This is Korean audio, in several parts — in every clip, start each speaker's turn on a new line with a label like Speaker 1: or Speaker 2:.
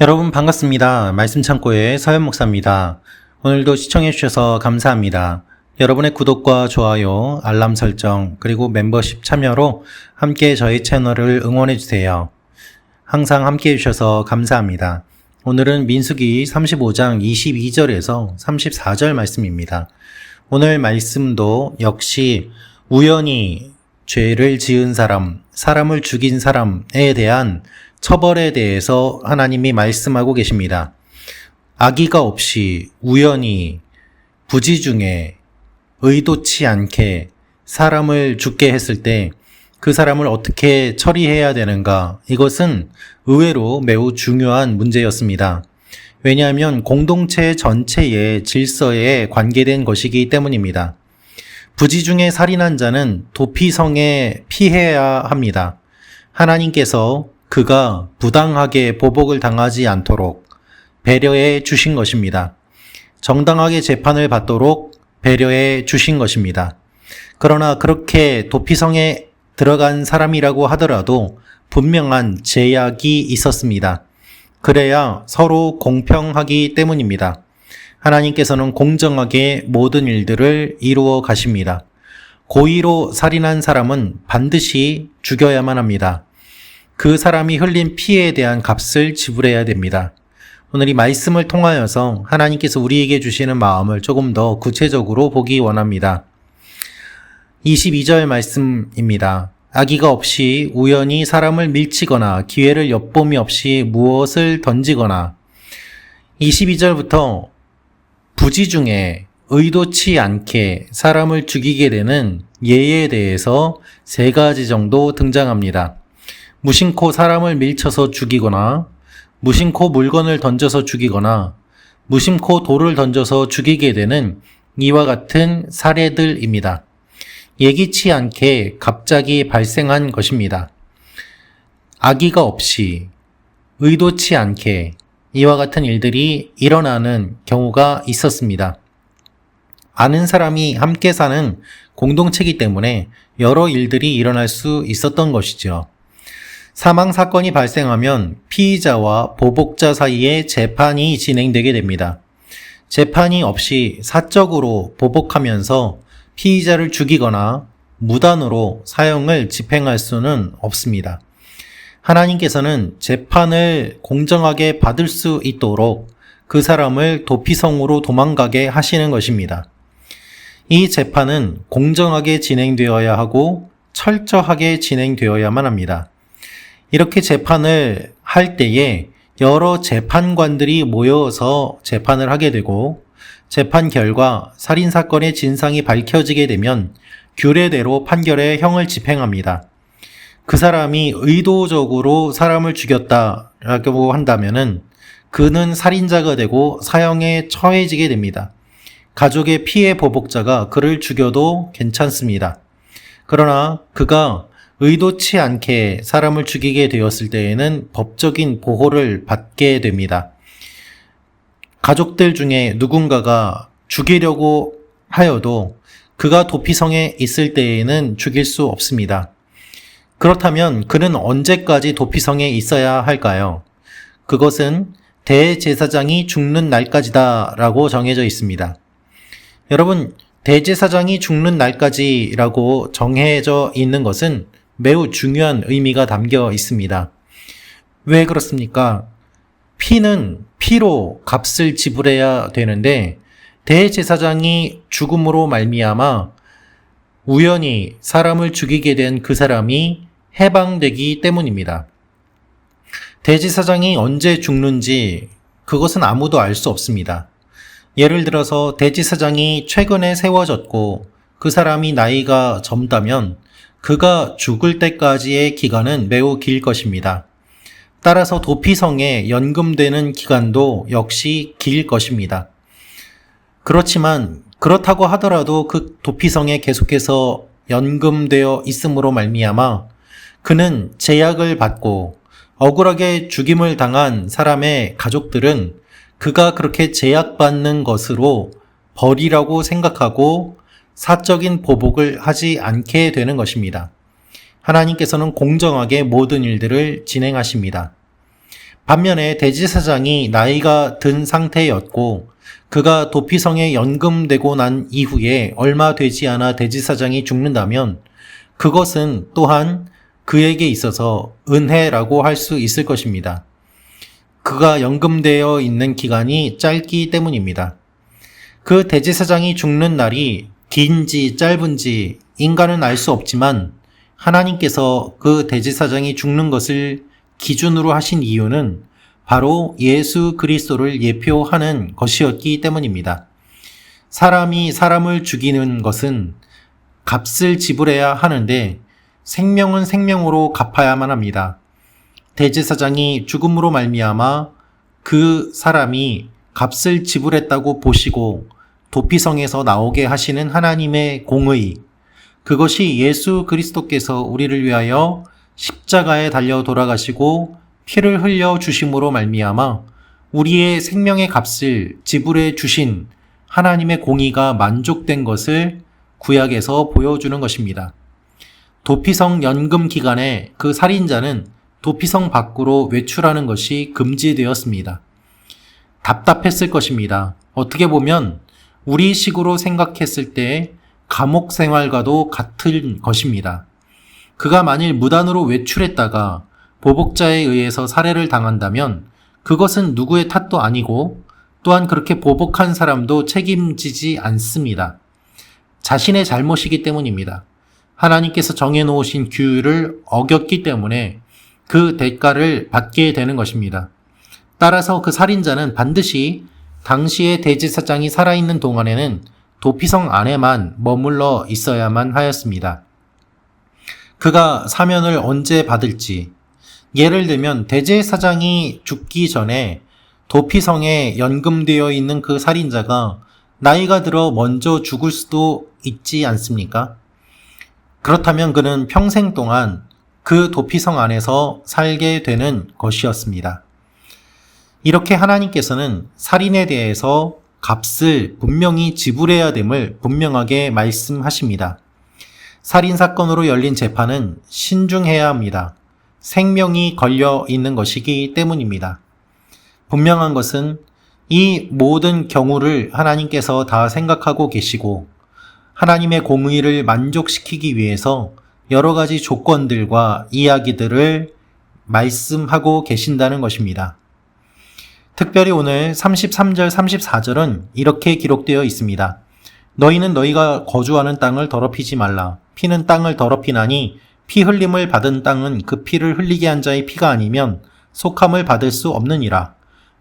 Speaker 1: 여러분 반갑습니다. 말씀 창고의 서현 목사입니다. 오늘도 시청해 주셔서 감사합니다. 여러분의 구독과 좋아요, 알람 설정, 그리고 멤버십 참여로 함께 저희 채널을 응원해 주세요. 항상 함께 해주셔서 감사합니다. 오늘은 민수기 35장 22절에서 34절 말씀입니다. 오늘 말씀도 역시 우연히 죄를 지은 사람, 사람을 죽인 사람에 대한 처벌에 대해서 하나님이 말씀하고 계십니다. 악의가 없이 우연히 부지 중에 의도치 않게 사람을 죽게 했을 때 그 사람을 어떻게 처리해야 되는가? 이것은 의외로 매우 중요한 문제였습니다. 왜냐하면 공동체 전체의 질서에 관계된 것이기 때문입니다. 부지 중에 살인한 자는 도피성에 피해야 합니다. 하나님께서 그가 부당하게 보복을 당하지 않도록 배려해 주신 것입니다. 정당하게 재판을 받도록 배려해 주신 것입니다. 그러나 그렇게 도피성에 들어간 사람이라고 하더라도 분명한 제약이 있었습니다. 그래야 서로 공평하기 때문입니다. 하나님께서는 공정하게 모든 일들을 이루어 가십니다. 고의로 살인한 사람은 반드시 죽여야만 합니다. 그 사람이 흘린 피해에 대한 값을 지불해야 됩니다. 오늘 이 말씀을 통하여서 하나님께서 우리에게 주시는 마음을 조금 더 구체적으로 보기 원합니다. 22절 말씀입니다. 악의가 없이 우연히 사람을 밀치거나 기회를 엿봄이 없이 무엇을 던지거나 22절부터 부지 중에 의도치 않게 사람을 죽이게 되는 예에 대해서 3가지 정도 등장합니다. 무심코 사람을 밀쳐서 죽이거나 무심코 물건을 던져서 죽이거나 무심코 돌을 던져서 죽이게 되는 이와 같은 사례들입니다. 예기치 않게 갑자기 발생한 것입니다. 악의가 없이 의도치 않게 이와 같은 일들이 일어나는 경우가 있었습니다. 아는 사람이 함께 사는 공동체이기 때문에 여러 일들이 일어날 수 있었던 것이죠. 사망 사건이 발생하면 피의자와 보복자 사이에 재판이 진행되게 됩니다. 재판이 없이 사적으로 보복하면서 피의자를 죽이거나 무단으로 사형을 집행할 수는 없습니다. 하나님께서는 재판을 공정하게 받을 수 있도록 그 사람을 도피성으로 도망가게 하시는 것입니다. 이 재판은 공정하게 진행되어야 하고 철저하게 진행되어야만 합니다. 이렇게 재판을 할 때에 여러 재판관들이 모여서 재판을 하게 되고 재판 결과 살인사건의 진상이 밝혀지게 되면 규례대로 판결에 형을 집행합니다. 그 사람이 의도적으로 사람을 죽였다라고 한다면은 그는 살인자가 되고 사형에 처해지게 됩니다. 가족의 피해 보복자가 그를 죽여도 괜찮습니다. 그러나 그가 의도치 않게 사람을 죽이게 되었을 때에는 법적인 보호를 받게 됩니다. 가족들 중에 누군가가 죽이려고 하여도 그가 도피성에 있을 때에는 죽일 수 없습니다. 그렇다면 그는 언제까지 도피성에 있어야 할까요? 그것은 대제사장이 죽는 날까지다라고 정해져 있습니다. 여러분, 대제사장이 죽는 날까지라고 정해져 있는 것은 매우 중요한 의미가 담겨 있습니다. 왜 그렇습니까? 피는 피로 값을 지불해야 되는데 대제사장이 죽음으로 말미암아 우연히 사람을 죽이게 된 그 사람이 해방되기 때문입니다. 대제사장이 언제 죽는지 그것은 아무도 알 수 없습니다. 예를 들어서 대제사장이 최근에 세워졌고 그 사람이 나이가 젊다면 그가 죽을 때까지의 기간은 매우 길 것입니다. 따라서 도피성에 연금되는 기간도 역시 길 것입니다. 그렇지만 그렇다고 하더라도 그 도피성에 계속해서 연금되어 있음으로 말미암아 그는 제약을 받고 억울하게 죽임을 당한 사람의 가족들은 그가 그렇게 제약받는 것으로 벌이라고 생각하고 사적인 보복을 하지 않게 되는 것입니다. 하나님께서는 공정하게 모든 일들을 진행하십니다. 반면에 대제사장이 나이가 든 상태였고 그가 도피성에 연금되고 난 이후에 얼마 되지 않아 대제사장이 죽는다면 그것은 또한 그에게 있어서 은혜라고 할 수 있을 것입니다. 그가 연금되어 있는 기간이 짧기 때문입니다. 그 대제사장이 죽는 날이 긴지 짧은지 인간은 알 수 없지만 하나님께서 그 대제사장이 죽는 것을 기준으로 하신 이유는 바로 예수 그리스도를 예표하는 것이었기 때문입니다. 사람이 사람을 죽이는 것은 값을 지불해야 하는데 생명은 생명으로 갚아야만 합니다. 대제사장이 죽음으로 말미암아 그 사람이 값을 지불했다고 보시고 도피성에서 나오게 하시는 하나님의 공의, 그것이 예수 그리스도께서 우리를 위하여 십자가에 달려 돌아가시고 피를 흘려 주심으로 말미암아 우리의 생명의 값을 지불해 주신 하나님의 공의가 만족된 것을 구약에서 보여주는 것입니다. 도피성 연금 기간에 그 살인자는 도피성 밖으로 외출하는 것이 금지되었습니다. 답답했을 것입니다. 어떻게 보면 우리 식으로 생각했을 때 감옥 생활과도 같은 것입니다. 그가 만일 무단으로 외출했다가 보복자에 의해서 살해를 당한다면 그것은 누구의 탓도 아니고 또한 그렇게 보복한 사람도 책임지지 않습니다. 자신의 잘못이기 때문입니다. 하나님께서 정해놓으신 규율을 어겼기 때문에 그 대가를 받게 되는 것입니다. 따라서 그 살인자는 반드시 당시의 대제사장이 살아있는 동안에는 도피성 안에만 머물러 있어야만 하였습니다. 그가 사면을 언제 받을지, 예를 들면 대제사장이 죽기 전에 도피성에 연금되어 있는 그 살인자가 나이가 들어 먼저 죽을 수도 있지 않습니까? 그렇다면 그는 평생 동안 그 도피성 안에서 살게 되는 것이었습니다. 이렇게 하나님께서는 살인에 대해서 값을 분명히 지불해야 됨을 분명하게 말씀하십니다. 살인사건으로 열린 재판은 신중해야 합니다. 생명이 걸려 있는 것이기 때문입니다. 분명한 것은 이 모든 경우를 하나님께서 다 생각하고 계시고 하나님의 공의를 만족시키기 위해서 여러 가지 조건들과 이야기들을 말씀하고 계신다는 것입니다. 특별히 오늘 33절, 34절은 이렇게 기록되어 있습니다. 너희는 너희가 거주하는 땅을 더럽히지 말라. 피는 땅을 더럽히나니 피 흘림을 받은 땅은 그 피를 흘리게 한 자의 피가 아니면 속함을 받을 수 없느니라.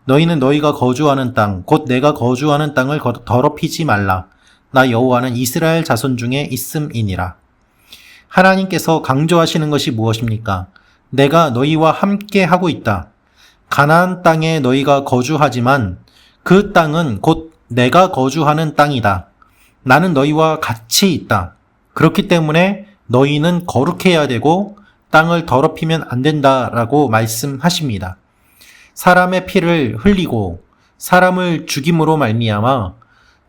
Speaker 1: 너희는 너희가 거주하는 땅, 곧 내가 거주하는 땅을 더럽히지 말라. 나 여호와는 이스라엘 자손 중에 있음이니라. 하나님께서 강조하시는 것이 무엇입니까? 내가 너희와 함께 하고 있다. 가나안 땅에 너희가 거주하지만 그 땅은 곧 내가 거주하는 땅이다. 나는 너희와 같이 있다. 그렇기 때문에 너희는 거룩해야 되고 땅을 더럽히면 안 된다라고 말씀하십니다. 사람의 피를 흘리고 사람을 죽임으로 말미암아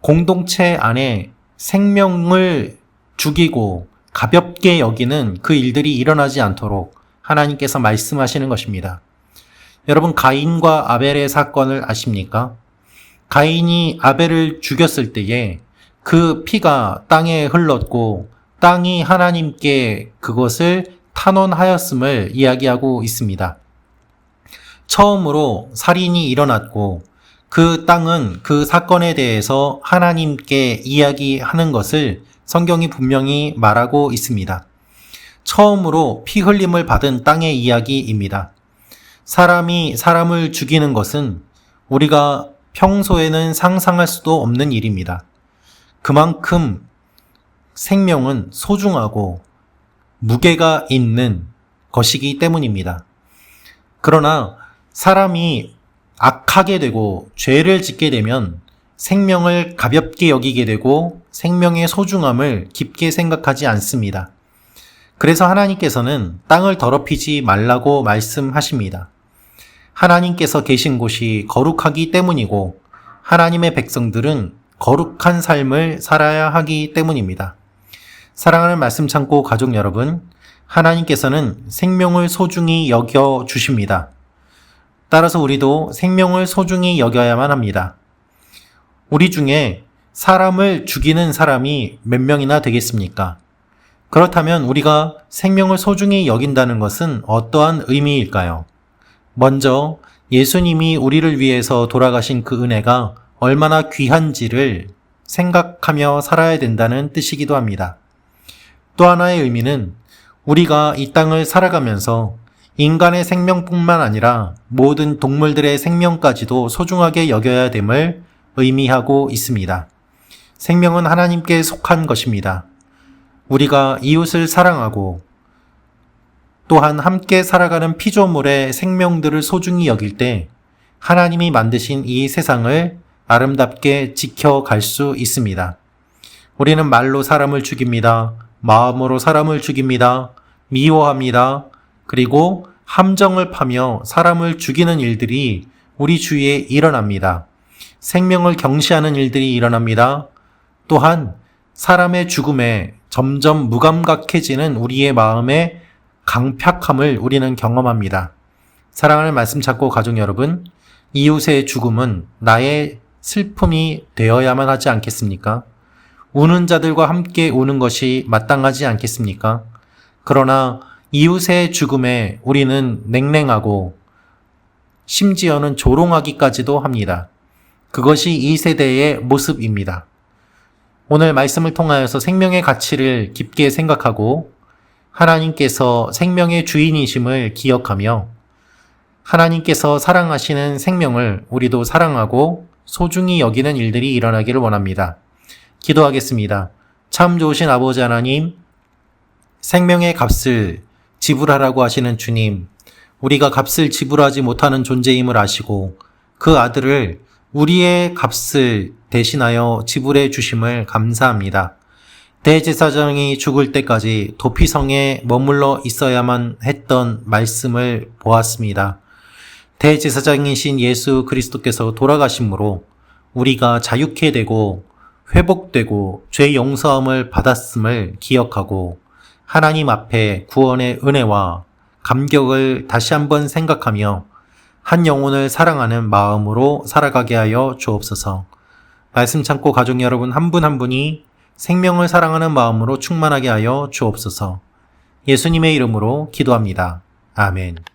Speaker 1: 공동체 안에 생명을 죽이고 가볍게 여기는 그 일들이 일어나지 않도록 하나님께서 말씀하시는 것입니다. 여러분, 가인과 아벨의 사건을 아십니까? 가인이 아벨을 죽였을 때에 그 피가 땅에 흘렀고 땅이 하나님께 그것을 탄원하였음을 이야기하고 있습니다. 처음으로 살인이 일어났고 그 땅은 그 사건에 대해서 하나님께 이야기하는 것을 성경이 분명히 말하고 있습니다. 처음으로 피 흘림을 받은 땅의 이야기입니다. 사람이 사람을 죽이는 것은 우리가 평소에는 상상할 수도 없는 일입니다. 그만큼 생명은 소중하고 무게가 있는 것이기 때문입니다. 그러나 사람이 악하게 되고 죄를 짓게 되면 생명을 가볍게 여기게 되고 생명의 소중함을 깊게 생각하지 않습니다. 그래서 하나님께서는 땅을 더럽히지 말라고 말씀하십니다. 하나님께서 계신 곳이 거룩하기 때문이고 하나님의 백성들은 거룩한 삶을 살아야 하기 때문입니다. 사랑하는 말씀 창고 가족 여러분, 하나님께서는 생명을 소중히 여겨 주십니다. 따라서 우리도 생명을 소중히 여겨야만 합니다. 우리 중에 사람을 죽이는 사람이 몇 명이나 되겠습니까? 그렇다면 우리가 생명을 소중히 여긴다는 것은 어떠한 의미일까요? 먼저 예수님이 우리를 위해서 돌아가신 그 은혜가 얼마나 귀한지를 생각하며 살아야 된다는 뜻이기도 합니다. 또 하나의 의미는 우리가 이 땅을 살아가면서 인간의 생명뿐만 아니라 모든 동물들의 생명까지도 소중하게 여겨야 됨을 의미하고 있습니다. 생명은 하나님께 속한 것입니다. 우리가 이웃을 사랑하고 또한 함께 살아가는 피조물의 생명들을 소중히 여길 때 하나님이 만드신 이 세상을 아름답게 지켜갈 수 있습니다. 우리는 말로 사람을 죽입니다. 마음으로 사람을 죽입니다. 미워합니다. 그리고 함정을 파며 사람을 죽이는 일들이 우리 주위에 일어납니다. 생명을 경시하는 일들이 일어납니다. 또한 사람의 죽음에 점점 무감각해지는 우리의 마음의 강팍함을 우리는 경험합니다. 사랑하는 말씀 찾고 가족 여러분, 이웃의 죽음은 나의 슬픔이 되어야만 하지 않겠습니까? 우는 자들과 함께 우는 것이 마땅하지 않겠습니까? 그러나 이웃의 죽음에 우리는 냉랭하고 심지어는 조롱하기까지도 합니다. 그것이 이 세대의 모습입니다. 오늘 말씀을 통하여서 생명의 가치를 깊게 생각하고 하나님께서 생명의 주인이심을 기억하며 하나님께서 사랑하시는 생명을 우리도 사랑하고 소중히 여기는 일들이 일어나기를 원합니다. 기도하겠습니다. 참 좋으신 아버지 하나님, 생명의 값을 지불하라고 하시는 주님, 우리가 값을 지불하지 못하는 존재임을 아시고 그 아들을 우리의 값을 대신하여 지불해 주심을 감사합니다. 대제사장이 죽을 때까지 도피성에 머물러 있어야만 했던 말씀을 보았습니다. 대제사장이신 예수 그리스도께서 돌아가심으로 우리가 자유케 되고 회복되고 죄 용서함을 받았음을 기억하고 하나님 앞에 구원의 은혜와 감격을 다시 한번 생각하며 한 영혼을 사랑하는 마음으로 살아가게 하여 주옵소서. 말씀 참고 가족 여러분 한 분 한 분이 생명을 사랑하는 마음으로 충만하게 하여 주옵소서. 예수님의 이름으로 기도합니다. 아멘.